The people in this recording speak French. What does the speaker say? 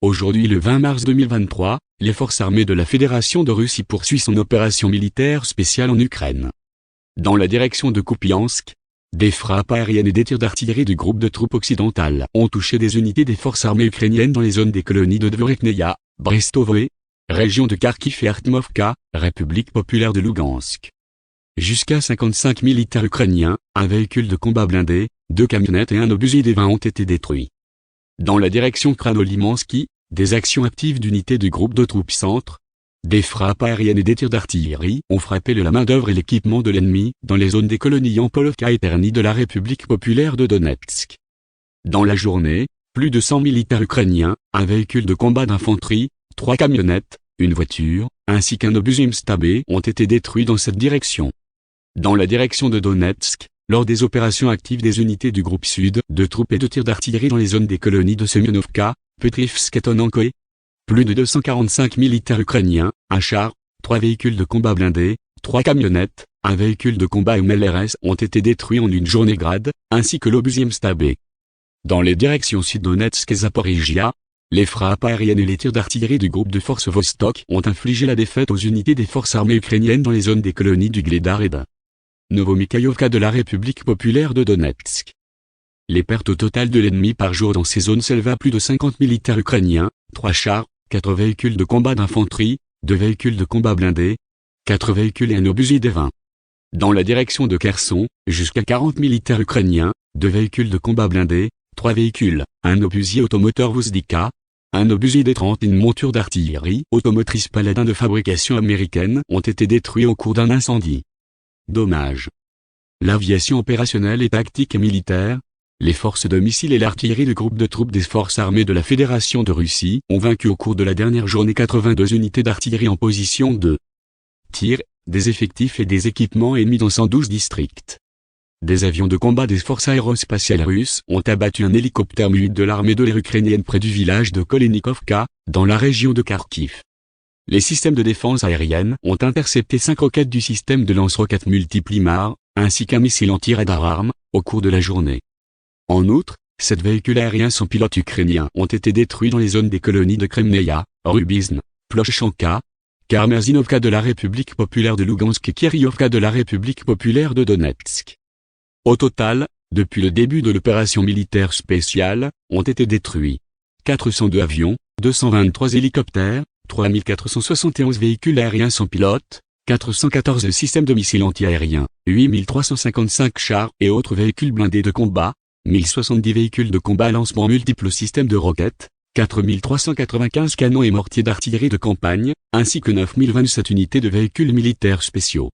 Aujourd'hui le 20 mars 2023, les forces armées de la Fédération de Russie poursuivent son opération militaire spéciale en Ukraine. Dans la direction de Kupiansk, des frappes aériennes et des tirs d'artillerie du groupe de troupes occidentales ont touché des unités des forces armées ukrainiennes dans les zones des colonies de Dvorykneia, Brestovoe, région de Kharkiv et Artmovka, République populaire de Lougansk. Jusqu'à 55 militaires ukrainiens, un véhicule de combat blindé, 2 camionnettes et un obusier des 20 ont été détruits. Dans la direction Krasnolimansky, des actions actives d'unités du groupe de troupes centre, des frappes aériennes et des tirs d'artillerie ont frappé la main-d'œuvre et l'équipement de l'ennemi dans les zones des colonies Yampolovka et Terny de la République populaire de Donetsk. Dans la journée, plus de 100 militaires ukrainiens, un véhicule de combat d'infanterie, 3 camionnettes, une voiture, ainsi qu'un obusier Mstabé ont été détruits dans cette direction. Dans la direction de Donetsk, lors des opérations actives des unités du groupe sud, de troupes et de tirs d'artillerie dans les zones des colonies de Semyonovka, Petrivsk et Tonenkoe, plus de 245 militaires ukrainiens, un char, 3 véhicules de combat blindés, 3 camionnettes, un véhicule de combat MLRS ont été détruits en une journée grade, ainsi que l'obusier Mstabé. Dans les directions Sud-Donetsk et Zaporizhia, les frappes aériennes et les tirs d'artillerie du groupe de forces Vostok ont infligé la défaite aux unités des forces armées ukrainiennes dans les zones des colonies du Gledar et de Novomikhaïlovka de la République populaire de Donetsk. Les pertes au total de l'ennemi par jour dans ces zones s'élèvent à plus de 50 militaires ukrainiens, 3 chars, 4 véhicules de combat d'infanterie, 2 véhicules de combat blindés, 4 véhicules et un obusier des 20. Dans la direction de Kherson, jusqu'à 40 militaires ukrainiens, 2 véhicules de combat blindés, 3 véhicules, un obusier automoteur Vuzdika, un obusier des 30 et une monture d'artillerie automotrice Paladin de fabrication américaine ont été détruits au cours d'un incendie. Dommages. L'aviation opérationnelle et tactique et militaire, les forces de missiles et l'artillerie du groupe de troupes des forces armées de la Fédération de Russie ont vaincu au cours de la dernière journée 82 unités d'artillerie en position de tir, des effectifs et des équipements ennemis dans 112 districts. Des avions de combat des forces aérospatiales russes ont abattu un hélicoptère Mi-8 de l'armée de l'air ukrainienne près du village de Kolenikovka, dans la région de Kharkiv. Les systèmes de défense aérienne ont intercepté 5 roquettes du système de lance-roquettes multiples IMAR, ainsi qu'un missile anti-radar arme, au cours de la journée. En outre, 7 véhicules aériens sans pilote ukrainiens ont été détruits dans les zones des colonies de Kremneia, Rubizn, Ploshchanka, Karmazinovka de la République populaire de Lougansk et Kiryovka de la République populaire de Donetsk. Au total, depuis le début de l'opération militaire spéciale, ont été détruits 402 avions, 223 hélicoptères, 3471 véhicules aériens sans pilote, 414 systèmes de missiles antiaériens, 8355 chars et autres véhicules blindés de combat, 1070 véhicules de combat à lancement multiples systèmes de roquettes, 4395 canons et mortiers d'artillerie de campagne, ainsi que 9027 unités de véhicules militaires spéciaux.